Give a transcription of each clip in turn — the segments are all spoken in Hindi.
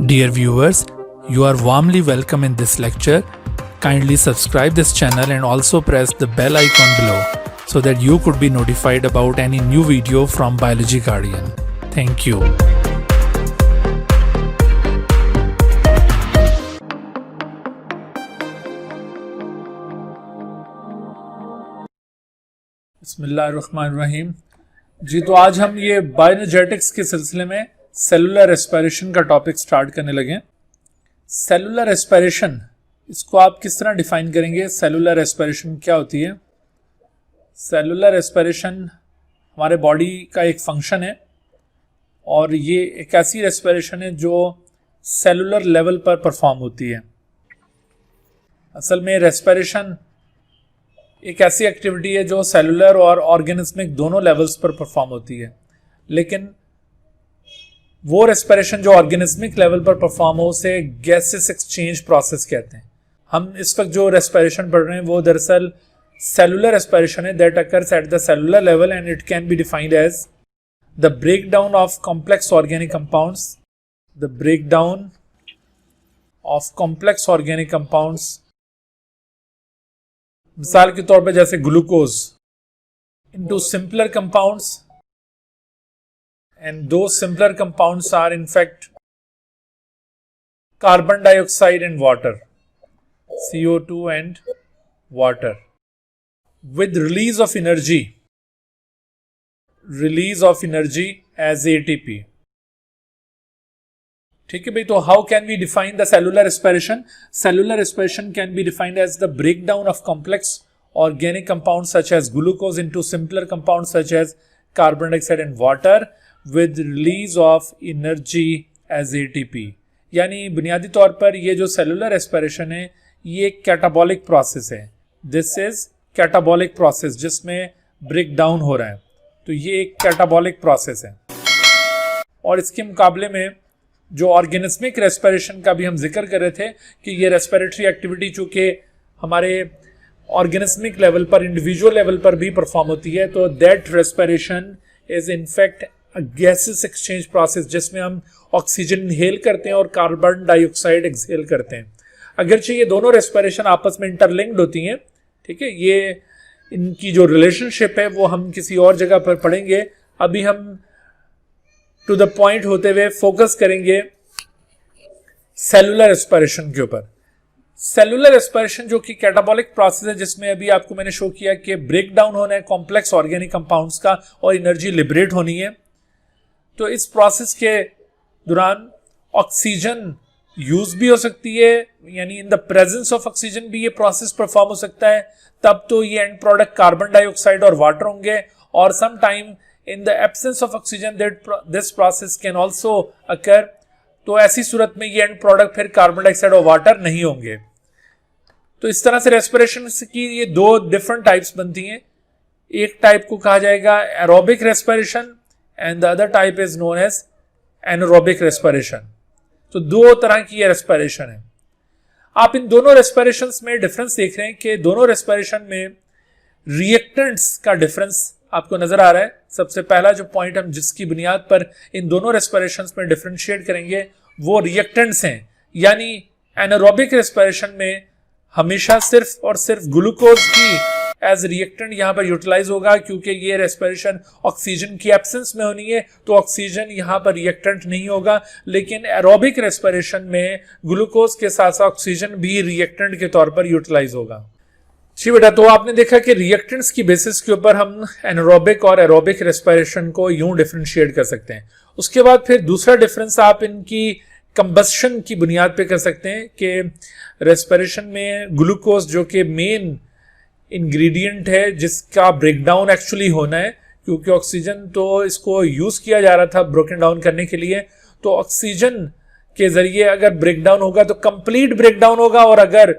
Dear viewers, you are warmly welcome in this lecture. Kindly subscribe this channel and also press the bell icon below so that you could be notified about any new video from Biology Guardian. Thank you. बिस्मिल्लाहिर्रहमानिर्रहीम। जी तो आज हम ये बायोएनर्जेटिक्स के सिलसिले में सेलुलर रेस्पिरेशन का टॉपिक स्टार्ट करने लगे। सेलुलर रेस्पिरेशन, इसको आप किस तरह डिफाइन करेंगे? सेलुलर रेस्पिरेशन क्या होती है? सेलुलर रेस्पिरेशन हमारे बॉडी का एक फंक्शन है और ये एक ऐसी रेस्पिरेशन है जो सेलुलर लेवल पर परफॉर्म होती है। असल में रेस्पिरेशन एक ऐसी एक्टिविटी है जो सेलुलर और ऑर्गेनिज्मिक दोनों लेवल्स पर परफॉर्म होती है, लेकिन वो रेस्पिरेशन जो ऑर्गेनिज्मिक लेवल पर परफॉर्म हो उसे गैसेस एक्सचेंज प्रोसेस कहते हैं। हम इस वक्त जो रेस्पिरेशन पढ़ रहे हैं वो दरअसल सेलुलर रेस्पिरेशन है that occurs at the cellular level and it can be defined as the breakdown of complex organic compounds, the breakdown of complex organic compounds. मिसाल के तौर पे जैसे glucose into simpler compounds, and those simpler compounds are in fact carbon dioxide and water, CO2 and water, with release of energy as ATP. ठीक है भाई, तो how can we define the cellular respiration? Cellular respiration can be defined as the breakdown of complex organic compounds such as glucose into simpler compounds such as carbon dioxide and water with release of energy as ATP। यानी बुनियादी तौर पर ये जो सेलुलर रेस्पिरेशन है ये एक कैटाबॉलिक प्रोसेस है। दिस इज कैटाबॉलिक प्रोसेस जिसमें ब्रेक डाउन हो रहा है, तो ये एक कैटाबॉलिक प्रोसेस है। और इसके मुकाबले में जो ऑर्गेनिज्मिक रेस्पिरेशन का भी हम जिक्र कर रहे थे कि ये रेस्पिरेटरी एक्टिविटी चूंकि हमारे ऑर्गेनिज्मिक लेवल पर, इंडिविजुअल लेवल पर भी परफॉर्म होती है, तो that respiration is in fact gases exchange process जिसमें हम ऑक्सीजन इनहेल करते हैं और कार्बन डाइऑक्साइड एक्सहेल करते हैं। अगरचे ये दोनों रेस्पिरेशन आपस में इंटरलिंक्ड होती हैं, ठीक है, ये इनकी जो रिलेशनशिप है वो हम किसी और जगह पर पढ़ेंगे। अभी हम टू द पॉइंट होते हुए फोकस करेंगे सेलुलर रेस्पिरेशन के ऊपर। सेलुलर रेस्पिरेशन जो कि कैटाबॉलिक प्रोसेस है जिसमें अभी आपको मैंने शो किया कि ब्रेक डाउन होना है कॉम्प्लेक्स ऑर्गेनिक कंपाउंड्स का और एनर्जी लिबरेट होनी है। तो इस प्रोसेस के दौरान ऑक्सीजन यूज भी हो सकती है, यानी in the presence of oxygen भी ये प्रोसेस परफॉर्म हो सकता है। तब तो ये एंड प्रोडक्ट कार्बन डाइऑक्साइड और वाटर होंगे, और some time in the absence of oxygen this process can also occur. तो ऐसी सूरत में ये एंड प्रोडक्ट फिर कार्बन डाइऑक्साइड और वाटर नहीं होंगे। तो इस तरह से रेस्पिरेशन की ये दो डिफरेंट टाइप्स बनती हैं। एक टाइप को कहा जाएगा aerobic respiration and the other type is known as anaerobic respiration। तो दो तरह की ये रेस्पिरेशन है। आप इन दोनों रेस्पिरेशंस में डिफरेंस देख रहे हैं कि दोनों रेस्पिरेशन में रिएक्टेंट्स का डिफरेंस आपको नजर आ रहा है। सबसे पहला जो पॉइंट हम जिसकी बुनियाद पर इन दोनों रेस्पिरेशंस में डिफरेंशिएट करेंगे वो रिएक्टेंट्स हैं। यानी एनारोबिक रेस्पिरेशन में हमेशा सिर्फ और सिर्फ ग्लूकोज की एज रिएक्टेंट यहां पर यूटिलाइज होगा, क्योंकि ये रेस्पिरेशन ऑक्सीजन की एब्सेंस में होनी है, तो ऑक्सीजन यहां पर रिएक्टेंट नहीं होगा। लेकिन एरोबिक रेस्पिरेशन में ग्लूकोज के साथ साथ ऑक्सीजन भी रिएक्टेंट के तौर पर यूटिलाइज होगा। जी बेटा, तो आपने देखा कि रिएक्टेंट्स की बेसिस के ऊपर हम एनारोबिक और एरोबिक रेस्पिरेशन को यूं डिफरेंशिएट कर सकते हैं। उसके बाद फिर दूसरा डिफरेंस आप इनकी कंबस्शन की बुनियाद पे कर सकते हैं कि रेस्पिरेशन में ग्लूकोज जो कि मेन इंग्रेडिएंट है जिसका ब्रेकडाउन एक्चुअली होना है, क्योंकि ऑक्सीजन तो इसको यूज किया जा रहा था ब्रोकन डाउन करने के लिए, तो ऑक्सीजन के जरिए अगर ब्रेकडाउन होगा तो कंप्लीट ब्रेकडाउन होगा, और अगर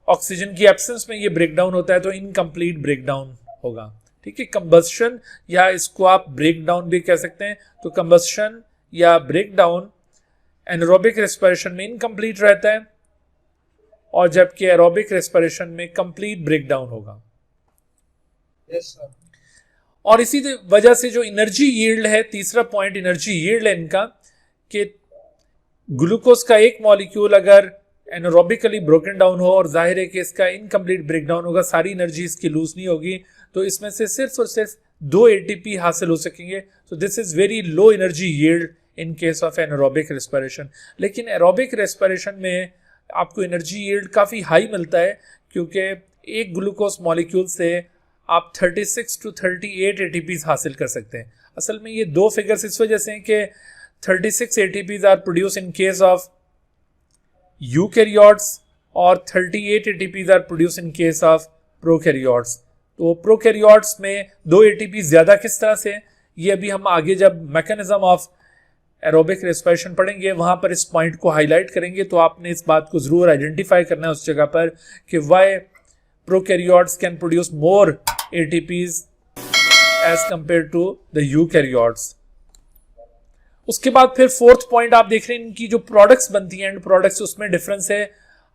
ऑक्सीजन की एब्सेंस में ये ब्रेकडाउन होता है तो इनकम्प्लीट ब्रेकडाउन होगा। ठीक है, कंबस्शन या इसको आप ब्रेकडाउन भी कह सकते हैं। तो कंबस्शन या ब्रेकडाउन एनारोबिक रेस्पिरेशन में इनकम्प्लीट रहता है, और जबकि एरोबिक रेस्पिरेशन में कंप्लीट ब्रेकडाउन होगा। yes, और इसी वजह से जो एनर्जी यील्ड है, तीसरा पॉइंट एनर्जी यील्ड है इनका, कि ग्लूकोज का एक मॉलिक्यूल अगर एनारोबिकली ब्रोकन डाउन हो और जाहिर है कि इसका इनकम्प्लीट ब्रेक डाउन होगा, सारी एनर्जी इसकी लूज नहीं होगी, तो इसमें से सिर्फ और सिर्फ 2 ATP हासिल हो सकेंगे। तो this is very low energy yield in case of anaerobic respiration. लेकिन एरोबिक रेस्पिरेशन में आपको एनर्जी यील्ड काफ़ी हाई मिलता है, क्योंकि एक ग्लूकोज मॉलिक्यूल से आप 36 to 38 ATPs हासिल कर सकते हैं। असल में ये दो फिगर्स इस वजह से हैं कि 36 ATPs are produce in case of eukaryotes और 38 ATPs are produce in case of prokaryotes. तो प्रोकैरियोट्स में 2 ATP ज़्यादा किस तरह से, ये अभी हम आगे जब मैकेनिज्म ऑफ एरोबिक रेस्पिरेशन पढ़ेंगे वहाँ पर इस पॉइंट को हाईलाइट करेंगे। तो आपने इस बात को ज़रूर आइडेंटिफाई करना है उस जगह पर कि why prokaryotes can produce more ATPs as compare to the eukaryotes. उसके बाद फिर फोर्थ पॉइंट आप देख रहे हैं, इनकी जो प्रोडक्ट्स बनती हैं, एंड प्रोडक्ट्स, उसमें डिफरेंस है।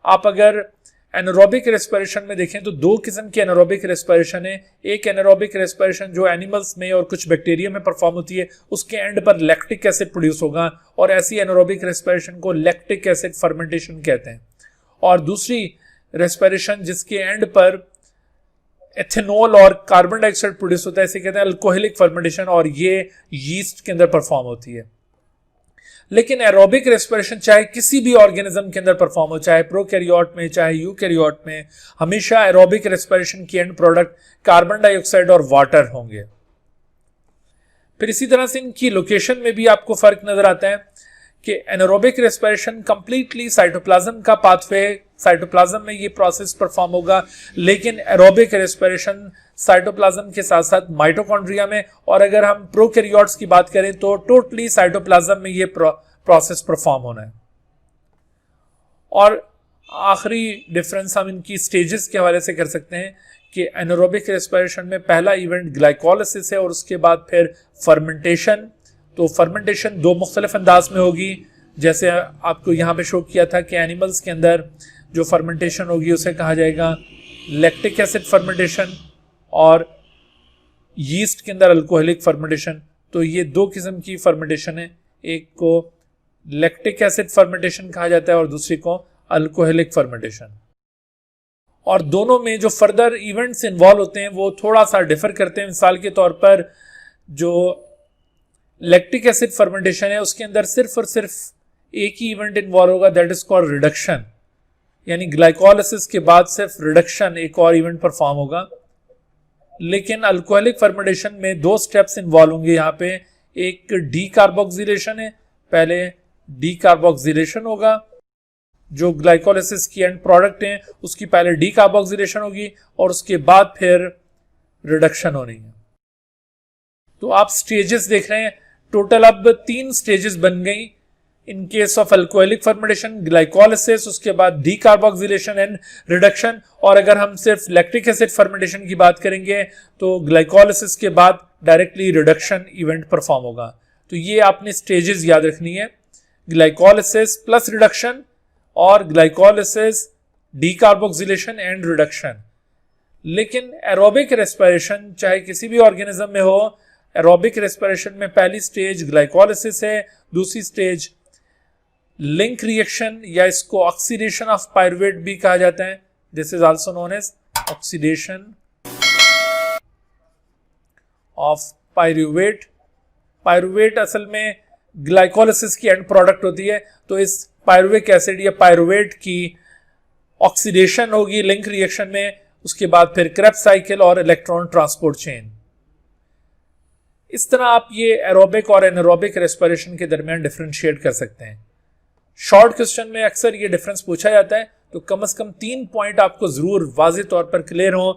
आप अगर एनारोबिक रेस्पिरेशन में देखें तो 2 किस्म की एनारोबिक रेस्पिरेशन है। एक एनारोबिक रेस्पिरेशन जो एनिमल्स में और कुछ बैक्टीरिया में परफॉर्म होती है, उसके एंड पर लैक्टिक एसिड प्रोड्यूस होगा, और ऐसी एनारोबिक रेस्पिरेशन को लैक्टिक एसिड फर्मेंटेशन कहते हैं। और दूसरी रेस्पिरेशन जिसके एंड पर एथेनॉल और कार्बन डाइऑक्साइड प्रोड्यूस होता है, इसे कहते हैं अल्कोहलिक फर्मेंटेशन, और ये यीस्ट के अंदर परफॉर्म होती है। लेकिन एरोबिक रेस्पिरेशन चाहे किसी भी ऑर्गेनिज्म के अंदर परफॉर्म हो, चाहे प्रोकैरियोट में चाहे यूकैरियोट में, हमेशा एरोबिक रेस्पिरेशन की एंड प्रोडक्ट कार्बन डाइऑक्साइड और वाटर होंगे। फिर इसी तरह से इनकी लोकेशन में भी आपको फर्क नजर आता है कि एनारोबिक रेस्पिरेशन कंप्लीटली साइटोप्लाज्म का पाथवे, साइटोप्लाज्म में ये प्रोसेस परफॉर्म होगा, लेकिन एरोबिक रेस्पिरेशन साइटोप्लाज्म के साथ साथ माइटोकॉन्ड्रिया में, और अगर हम प्रोकैरियोट्स की बात करें तो टोटली साइटोप्लाज्म में ये प्रोसेस परफॉर्म होना है। और आखिरी डिफरेंस हम इनकी स्टेजेस के हवाले से कर सकते हैं कि एनारोबिक रेस्पिरेशन में पहला इवेंट ग्लाइकोलिसिस है और उसके बाद फिर फर्मेंटेशन। तो फर्मेंटेशन 2 मुख्तलिफ अंदाज में होगी, जैसे आपको यहाँ पे शो किया था कि एनिमल्स के अंदर जो फर्मेंटेशन होगी उसे कहा जाएगा लैक्टिक एसिड फर्मेंटेशन, और यीस्ट के अंदर अल्कोहलिक फर्मेंटेशन। तो ये 2 किस्म की फर्मेंटेशन है, एक को लैक्टिक एसिड फर्मेंटेशन कहा जाता है और दूसरी को अल्कोहलिक फर्मेंटेशन। और दोनों में जो फर्दर इवेंट्स इन्वॉल्व होते हैं वो थोड़ा सा डिफर करते हैं। मिसाल के तौर पर जो लैक्टिक एसिड फर्मेंटेशन है उसके अंदर सिर्फ और सिर्फ एक ही इवेंट इन्वॉल्व होगा, दैट इज कॉल्ड रिडक्शन, यानी ग्लाइकोलिसिस के बाद सिर्फ रिडक्शन एक और इवेंट परफॉर्म होगा। लेकिन अल्कोहलिक फर्मेंटेशन में 2 स्टेप्स इन्वॉल्व होंगे। यहाँ पे एक डीकार्बोक्सिलेशन है, पहले डीकार्बोक्सिलेशन होगा, जो ग्लाइकोलिसिस की एंड प्रोडक्ट है उसकी पहले डीकार्बोक्सिलेशन होगी और उसके बाद फिर रिडक्शन होनी है। तो आप स्टेजेस देख रहे हैं, टोटल अब 3 स्टेजेस बन गई इन case of alcoholic fermentation, glycolysis, उसके बाद डीकार्बोक्सिलेशन एंड रिडक्शन। और अगर हम सिर्फ लैक्टिक एसिड फर्मेंटेशन की बात करेंगे तो ग्लाइकोलिसिस के बाद डायरेक्टली रिडक्शन इवेंट परफॉर्म होगा। तो ये आपने स्टेजेस याद रखनी है, ग्लाइकोलिसिस प्लस रिडक्शन और ग्लाइकोलिसिस डीकार्बोक्सिलेशन एंड रिडक्शन। लेकिन एरोबिक रेस्पिरेशन चाहे किसी भी ऑर्गेनिज्म में हो, एरोबिक रेस्पिरेशन में पहली स्टेज ग्लाइकोलिसिस है, दूसरी स्टेज लिंक रिएक्शन या इसको ऑक्सीडेशन ऑफ पायरुवेट भी कहा जाता है, this is also known as oxidation of pyruvate. Pyruvate असल में ग्लाइकोलिसिस की एंड प्रोडक्ट होती है, तो इस पायरुविक एसिड या पायरुवेट की ऑक्सीडेशन होगी लिंक रिएक्शन में, उसके बाद फिर क्रेब्स साइकिल और इलेक्ट्रॉन ट्रांसपोर्ट चेन। इस तरह आप ये एरोबिक और एनारोबिक रेस्पिरेशन के दरमियान डिफरेंशिएट कर सकते हैं। शॉर्ट क्वेश्चन में अक्सर ये डिफरेंस पूछा जाता है, तो कम से कम 3 पॉइंट आपको जरूर वाज़ेह तौर पर क्लियर हो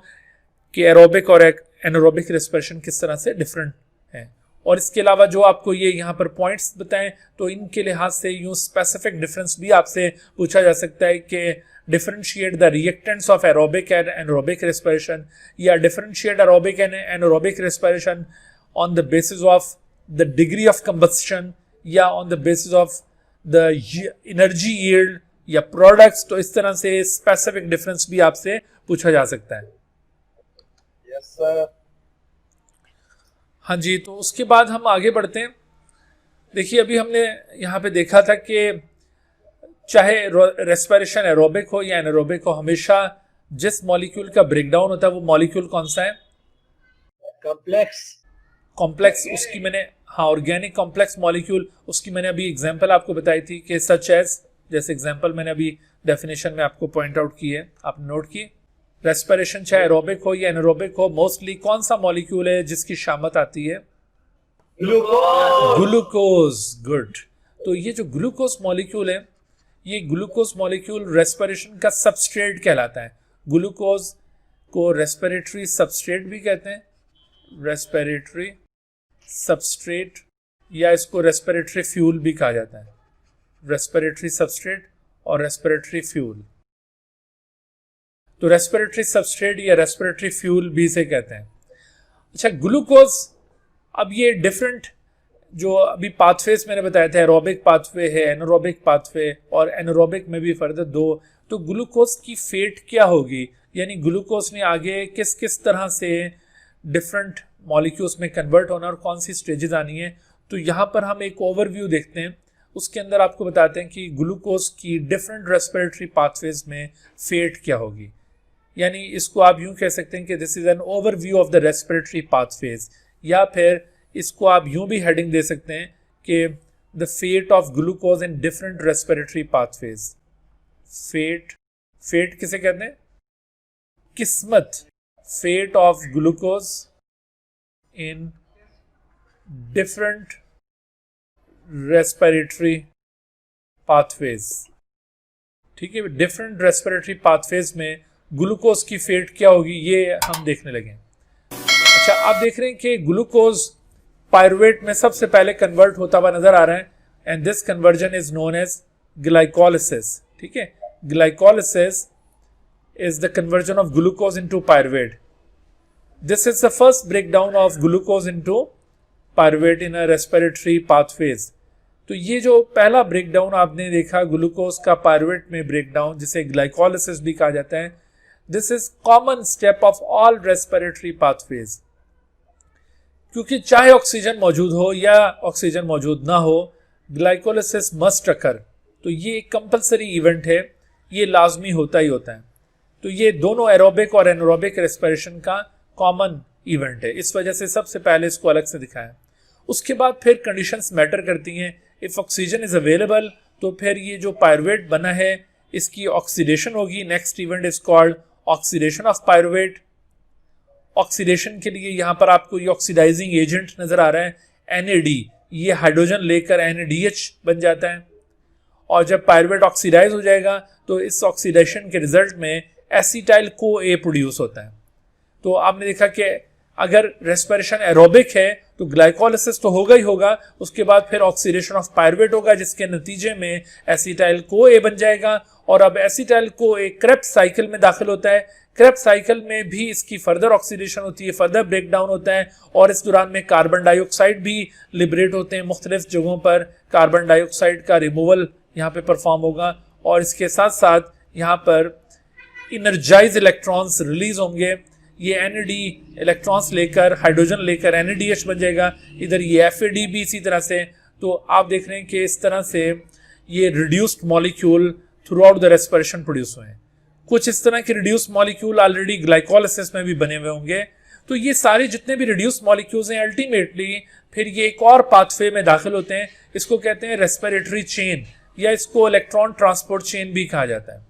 कि एरोबिक और एनारोबिक रेस्पिरेशन किस तरह से डिफरेंट है। और इसके अलावा जो आपको ये यहाँ पर पॉइंट्स बताएं तो इनके लिहाज से यूँ स्पेसिफिक डिफरेंस भी आपसे पूछा जा सकता है कि differentiate the reactants of aerobic and anaerobic respiration, या differentiate aerobic and anaerobic respiration on the basis of the degree of combustion या on the basis of the energy yield या products। तो इस तरह से specific difference भी आपसे पूछा जा सकता है। Yes, sir. हाँ जी, तो उसके बाद हम आगे बढ़ते हैं। देखिए अभी हमने यहाँ पे देखा था कि चाहे रेस्पिरेशन एरोबिक हो या एनारोबिक हो, हमेशा जिस मॉलिक्यूल का ब्रेकडाउन होता है वो मॉलिक्यूल कौन सा है? कॉम्प्लेक्स। उसकी मैंने, हाँ, ऑर्गेनिक कॉम्प्लेक्स मॉलिक्यूल, उसकी मैंने अभी एग्जांपल आपको बताई थी कि सच एज, जैसे एग्जांपल मैंने अभी डेफिनेशन में आपको पॉइंट आउट की है, आपने नोट की। रेस्पिरेशन चाहे एरोबिक हो या एनारोबिक हो, मोस्टली कौन सा मॉलिक्यूल है जिसकी शामत आती है? ग्लूकोज। गुड। तो ये जो ग्लूकोज मॉलिक्यूल है, ये ग्लूकोज मॉलिक्यूल रेस्पिरेशन का सबस्ट्रेट कहलाता है। ग्लूकोज को रेस्पिरेटरी सबस्ट्रेट भी कहते हैं, रेस्पिरेटरी सबस्ट्रेट, या इसको रेस्पिरेटरी फ्यूल भी कहा जाता है। रेस्पिरेटरी सबस्ट्रेट और रेस्पिरेटरी फ्यूल। तो रेस्पिरेटरी सबस्ट्रेट या रेस्पिरेटरी फ्यूल भी इसे कहते हैं। अच्छा, ग्लूकोज, अब ये डिफरेंट जो अभी पाथवेज मैंने बताया था, एरोबिक पाथवे है, एनारोबिक पाथवे, और एनारोबिक में भी फर्दर दो। तो ग्लूकोज की फेट क्या होगी, यानी ग्लूकोज ने आगे किस किस तरह से डिफरेंट मॉलिक्यूल्स में कन्वर्ट होना और कौन सी स्टेजेस आनी है। तो यहाँ पर हम एक ओवरव्यू देखते हैं, उसके अंदर आपको बताते हैं कि ग्लूकोज की डिफरेंट रेस्पिरेटरी पाथवेज में फेट क्या होगी। यानी इसको आप यूं कह सकते हैं कि this is an overview of the respiratory pathways, या फिर इसको आप यूं भी हेडिंग दे सकते हैं कि the fate of glucose in different respiratory pathways. Fate किसे कहते हैं? किस्मत। Fate of glucose in different respiratory pathways. ठीक है, डिफरेंट रेस्पिरेटरी पाथवेज में ग्लूकोज की फेट क्या होगी, ये हम देखने लगे। अच्छा, आप देख रहे हैं कि ग्लूकोज पायरुवेट में सबसे पहले कन्वर्ट होता हुआ नजर आ रहा है, and this conversion is known as glycolysis. ठीक है, glycolysis is the conversion of glucose into pyruvate. This is the first breakdown of glucose into pyruvate in a respiratory pathways. तो ये जो पहला ब्रेकडाउन आपने देखा ग्लूकोज का पायरुवेट में ब्रेकडाउन, जिसे ग्लाइकोलिसिस भी कहा जाता है, this is common step of all respiratory pathways. क्योंकि चाहे ऑक्सीजन मौजूद हो या ऑक्सीजन मौजूद ना हो, ग्लाइकोलिसिस मस्ट अकर। तो ये एक कंपलसरी इवेंट है, ये लाजमी होता ही होता है। तो ये दोनों एरोबिक और एनारोबिक रेस्पिरेशन का कॉमन इवेंट है, इस वजह से सबसे पहले इसको अलग से दिखाया। उसके बाद फिर कंडीशंस मैटर करती हैं। इफ ऑक्सीजन इज अवेलेबल, तो फिर ये जो पायरुवेट बना है इसकी ऑक्सीडेशन होगी। Next event is called oxidation of pyruvate. Oxidation के लिए यहाँ पर आपको ये ऑक्सीडाइजिंग एजेंट नजर आ रहा है, NAD। ये हाइड्रोजन लेकर NADH बन जाता है, और जब पायरुवेट ऑक्सीडाइज हो जाएगा तो इस ऑक्सीडेशन के रिजल्ट में एसिटाइल CoA प्रोड्यूस होता है। तो आपने देखा कि अगर रेस्पिरेशन एरोबिक है तो ग्लाइकोलिसिस तो होगा ही होगा, उसके बाद फिर ऑक्सीडेशन ऑफ पायरुवेट होगा, जिसके नतीजे में एसिटाइल CoA बन जाएगा। और अब एसिटाइल CoA क्रेब्स साइकिल में दाखिल होता है। क्रेब्स साइकिल में भी इसकी फर्दर ऑक्सीडेशन होती है, फर्दर ब्रेकडाउन होता है, और इस दौरान में कार्बन डाइऑक्साइड भी लिबरेट होते हैं। मुख्तलिफ जगहों पर कार्बन डाइऑक्साइड का रिमूवल यहाँ पे परफॉर्म होगा, और इसके साथ साथ यहाँ पर इनर्जाइज इलेक्ट्रॉन्स रिलीज होंगे। ये NAD इलेक्ट्रॉन्स लेकर हाइड्रोजन लेकर NADH बन जाएगा। इधर ये FAD भी इसी तरह से। तो आप देख रहे हैं कि इस तरह से ये reduced molecule through out the respiration produce हुए हैं। कुछ इस तरह के रिड्यूस्ड मॉलिक्यूल ऑलरेडी ग्लाइकोलिसिस में भी बने हुए होंगे। तो ये सारे जितने भी रिड्यूस्ड मॉलिक्यूल्स हैं, अल्टीमेटली फिर ये एक और पाथवे में दाखिल होते हैं। इसको कहते हैं रेस्पिरेटरी चेन, या इसको इलेक्ट्रॉन ट्रांसपोर्ट चेन भी कहा जाता है।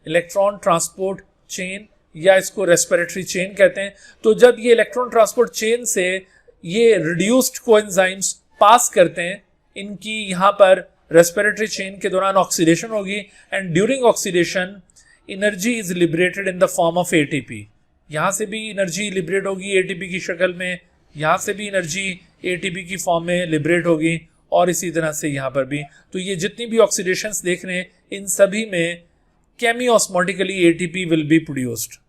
इलेक्ट्रॉन ट्रांसपोर्ट चेन, या इसको रेस्पिरेटरी चेन कहते हैं। तो जब ये इलेक्ट्रॉन ट्रांसपोर्ट चेन से ये रिड्यूस्ड कोएंजाइम्स पास करते हैं, इनकी यहाँ पर रेस्पिरेटरी चेन के दौरान ऑक्सीडेशन होगी, and during oxidation energy is liberated in the form of ATP। यहाँ से भी एनर्जी लिबरेट होगी ATP की शक्ल में, यहाँ से भी एनर्जी ATP की फॉर्म में लिबरेट होगी, और इसी तरह से यहाँ पर भी। तो ये जितनी भी ऑक्सीडेशंस देख रहे हैं, इन सभी में केमियोस्मोटिकली ATP विल बी प्रोड्यूस्ड।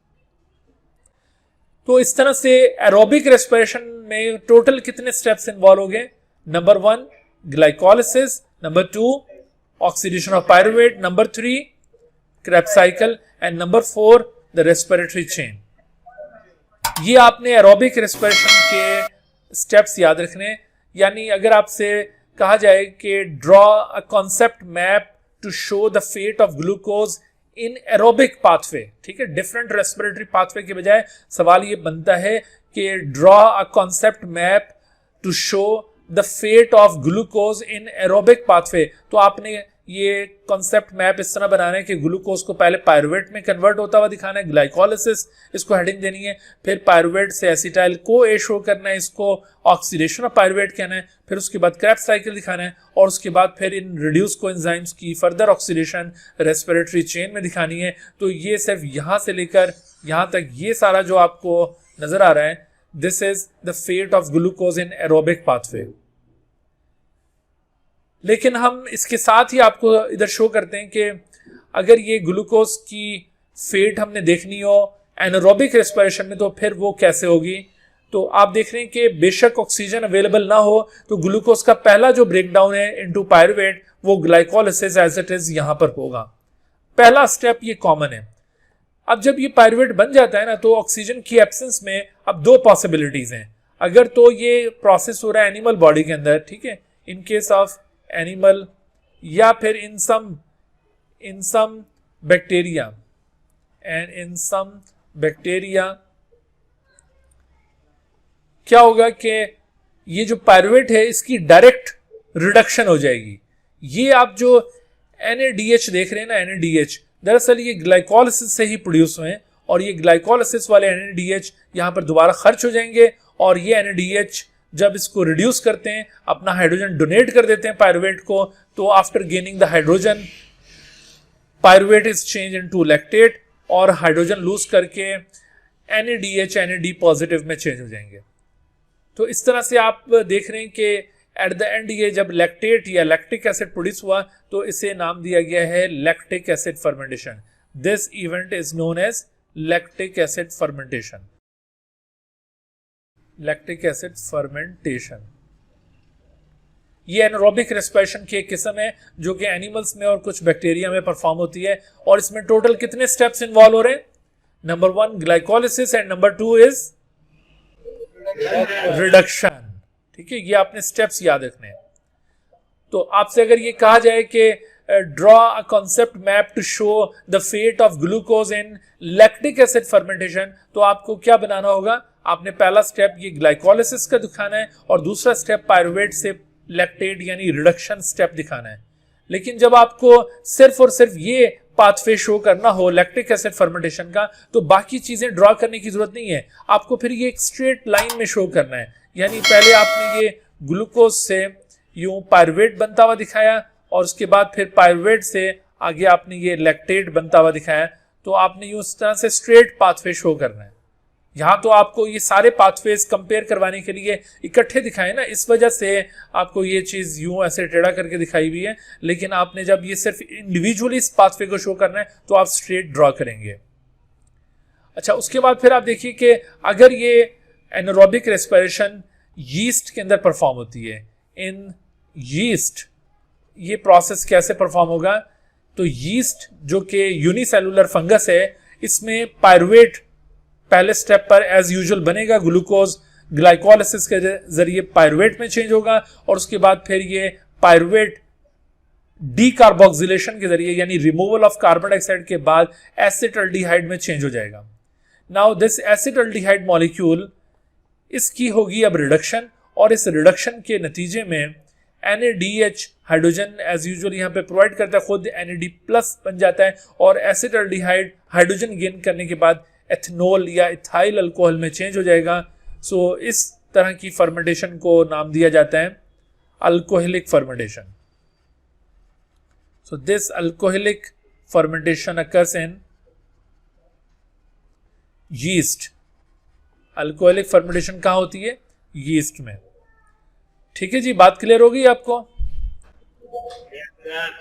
तो इस तरह से एरोबिक रेस्पिरेशन में टोटल कितने स्टेप्स इन्वॉल्व हो गए? Number 1 glycolysis, number 2 oxidation of pyruvate, number 3 Krebs cycle, and number 4 the respiratory chain. ये आपने एरोबिक रेस्पिरेशन के स्टेप्स याद रखने। यानी अगर आपसे कहा जाए कि draw a concept map to show the fate of glucose in aerobic pathway, ठीक है, डिफरेंट रेस्पिरेटरी पाथवे के बजाय सवाल ये बनता है कि draw a concept map to show the fate of glucose in aerobic pathway. तो आपने ये कॉन्सेप्ट मैप इस तरह बनाना है कि ग्लूकोज को पहले पायरुवेट में कन्वर्ट होता हुआ दिखाना है, ग्लाइकोलिसिस इसको हेडिंग देनी है, फिर पायरुवेट से एसिटाइल को ए शो करना है, इसको ऑक्सीडेशन ऑफ पायरुवेट कहना है, फिर उसके बाद क्रेब्स साइकिल दिखाना है, और उसके बाद फिर इन रिड्यूस कोएंजाइम्स की फर्दर ऑक्सीडेशन रेस्पिरेटरी चेन में दिखानी है। तो ये सिर्फ यहाँ से लेकर यहाँ तक ये सारा जो आपको नजर आ रहा है, this is the fate of glucose in aerobic pathway. लेकिन हम इसके साथ ही आपको इधर शो करते हैं कि अगर ये ग्लूकोज की फेट हमने देखनी हो एनारोबिक रेस्पिरेशन में तो फिर वो कैसे होगी। तो आप देख रहे हैं कि बेशक ऑक्सीजन अवेलेबल ना हो तो ग्लूकोज का पहला जो ब्रेकडाउन है इनटू पायरुवेट वो ग्लाइकोलिसिस एज इट इज यहां पर होगा। पहला स्टेप ये कॉमन है। अब जब ये पायरुवेट बन जाता है ना तो ऑक्सीजन की एब्सेंस में अब दो पॉसिबिलिटीज हैं। अगर तो ये प्रोसेस हो रहा है एनिमल बॉडी के अंदर, ठीक है, इन केस ऑफ एनिमल, या फिर in some bacteria and in some bacteria क्या होगा कि ये जो पायरुवेट है इसकी डायरेक्ट रिडक्शन हो जाएगी। ये आप जो NADH देख रहे हैं ना, NADH दरअसल ये ग्लाइकोलिसिस से ही प्रोड्यूस हुए हैं, और ये ग्लाइकोलिसिस वाले NADH यहां पर दोबारा खर्च हो जाएंगे, और ये NADH जब इसको रिड्यूस करते हैं, अपना हाइड्रोजन डोनेट कर देते हैं पायरुवेट को, तो after gaining the hydrogen pyruvate is change into lactate, और हाइड्रोजन लूज करके NADH NAD पॉजिटिव में चेंज हो जाएंगे। तो इस तरह से आप देख रहे हैं कि एट द एंड ये जब लैक्टेट या लैक्टिक एसिड प्रोड्यूस हुआ तो इसे नाम दिया गया है lactic acid fermentation. This event is known as lactic acid fermentation. Lactic acid fermentation ये एनारोबिक रेस्पिरेशन की एक किस्म है जो कि एनिमल्स में और कुछ बैक्टीरिया में परफॉर्म होती है, और इसमें टोटल कितने स्टेप्स इन्वॉल्व हो रहे हैं? Number 1 glycolysis and number 2 is reduction. ठीक है, ये आपने स्टेप्स याद रखने हैं। तो आपसे अगर ये कहा जाए कि draw a concept map to show the fate of glucose in lactic acid fermentation, तो आपको क्या बनाना होगा? आपने पहला स्टेप ये ग्लाइकोलिसिस का दिखाना है और दूसरा स्टेप पायरुवेट से लैक्टेट यानी रिडक्शन स्टेप दिखाना है। लेकिन जब आपको सिर्फ और सिर्फ ये पाथवे शो करना हो लैक्टिक एसिड फर्मेंटेशन का, तो बाकी चीजें ड्रॉ करने की जरूरत नहीं है। आपको फिर ये एक स्ट्रेट लाइन में शो करना है, यानी पहले आपने ये ग्लूकोज से यूं पायरुवेट बनता हुआ दिखाया, और उसके बाद फिर पायरुवेट से आगे आपने ये लैक्टेट बनता हुआ दिखाया। तो आपने यूं इस तरह से स्ट्रेट पाथवे शो करना है। यहाँ तो आपको ये सारे पाथवेज कंपेयर करवाने के लिए इकट्ठे दिखाए ना, इस वजह से आपको ये चीज यूं ऐसे टेढ़ा करके दिखाई हुई है। लेकिन आपने जब ये सिर्फ इंडिविजुअली इस पाथवे को शो करना है तो आप स्ट्रेट ड्रॉ करेंगे। अच्छा, उसके बाद फिर आप देखिए कि अगर ये एनारोबिक रेस्पिरेशन यीस्ट के अंदर परफॉर्म होती है, इन यीस्ट ये प्रोसेस कैसे परफॉर्म होगा? तो यीस्ट जो कि यूनिसेलुलर फंगस है, इसमें पायरुवेट पहले स्टेप पर एज यूजुअल बनेगा, ग्लूकोज ग्लाइकोलिसिस के जरिए पायरुवेट में चेंज होगा, और उसके बाद फिर ये पायरुवेट डीकार्बोक्सिलेशन के जरिए यानी रिमूवल ऑफ कार्बन डाइऑक्साइड के बाद एसिटाल्डिहाइड में चेंज हो जाएगा। नाउ दिस एसिटाल्डिहाइड मॉलिक्यूल इसकी होगी अब रिडक्शन, और इस रिडक्शन के नतीजे में NADH हाइड्रोजन एज यूजुअल यहाँ पे प्रोवाइड करता है, खुद NAD प्लस बन जाता है, और एसिटाल्डिहाइड हाइड्रोजन गेन करने के बाद एथनॉल या इथाइल अल्कोहल में चेंज हो जाएगा। सो इस तरह की फर्मेंटेशन को नाम दिया जाता है alcoholic fermentation. So this alcoholic fermentation occurs in yeast. Alcoholic fermentation कहां होती है? यीस्ट में। ठीक है जी, बात क्लियर हो गई आपको?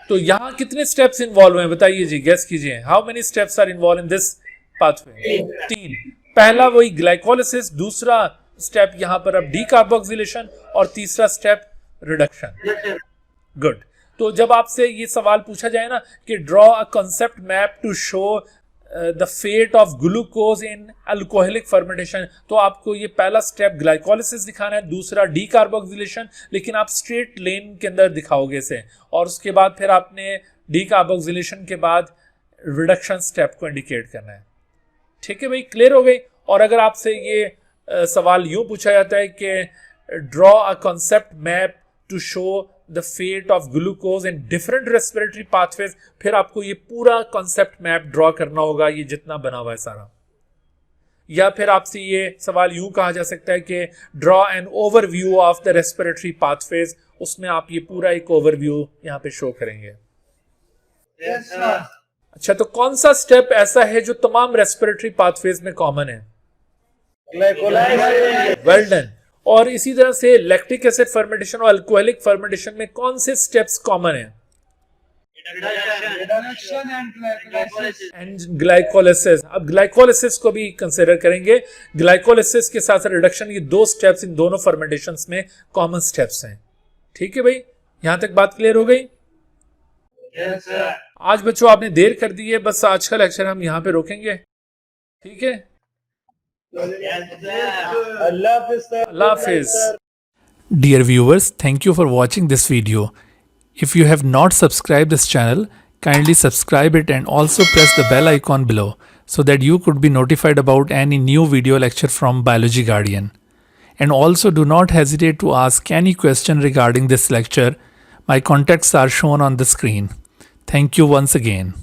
तो यहां कितने स्टेप्स इन्वॉल्व हैं बताइए जी, गेस कीजिए। How many steps are involved in this pathway? 3। पहला वही ग्लाइकोलिसिस, दूसरा स्टेप यहां पर अब डीकार्बोक्सिलेशन, और तीसरा स्टेप रिडक्शन। गुड। तो जब आपसे ये सवाल पूछा जाए ना कि draw a concept map to show the fate of glucose in alcoholic fermentation, तो आपको ये पहला स्टेप ग्लाइकोलिसिस दिखाना है, दूसरा डीकार्बोक्सिलेशन, लेकिन आप स्ट्रेट लेन के अंदर दिखाओगे इसे, और उसके बाद फिर आपने डीकार्बोक्सिलेशन के बाद रिडक्शन स्टेप को इंडिकेट करना है। ठीक है भाई, क्लियर हो गई। और अगर आपसे ये सवाल यूं पूछा जाता है कि draw a concept map to show the fate of glucose in different respiratory pathways, फिर आपको ये पूरा कॉन्सेप्ट मैप ड्रॉ करना होगा, ये जितना बना हुआ है सारा। या फिर आपसे ये सवाल यूं कहा जा सकता है कि draw an overview of the respiratory pathways, उसमें आप ये पूरा एक ओवरव्यू यहाँ पे शो करेंगे। Yes, sir. अच्छा, तो कौन सा स्टेप ऐसा है जो तमाम रेस्पिरेटरी पाथवेज में कॉमन है? Glycolysis. Well done. और इसी तरह से लैक्टिक एसिड फर्मेंटेशन और अल्कोहलिक फर्मेंटेशन में कौन से स्टेप्स कॉमन है? Reduction and glycolysis. And glycolysis. अब ग्लाइकोलिसिस को भी कंसिडर करेंगे। ग्लाइकोलिसिस के साथ रिडक्शन, ये दो स्टेप्स इन दोनों फर्मेंटेशंस में कॉमन स्टेप्स हैं। ठीक है भाई, यहां तक बात क्लियर हो गई? Yes, sir. आज बच्चों आपने देर कर दी है, बस आज का लेक्चर हम यहाँ पे रोकेंगे। ठीक है, Allah Hafiz, sir. Allah Hafiz. Dear viewers, thank you for watching this video. If you have not subscribed this channel, kindly subscribe it and also press the bell icon below so that you could be notified about any new video lecture from Biology Guardian. And also do not hesitate to ask any question regarding this lecture. My contacts are shown on the screen. Thank you once again.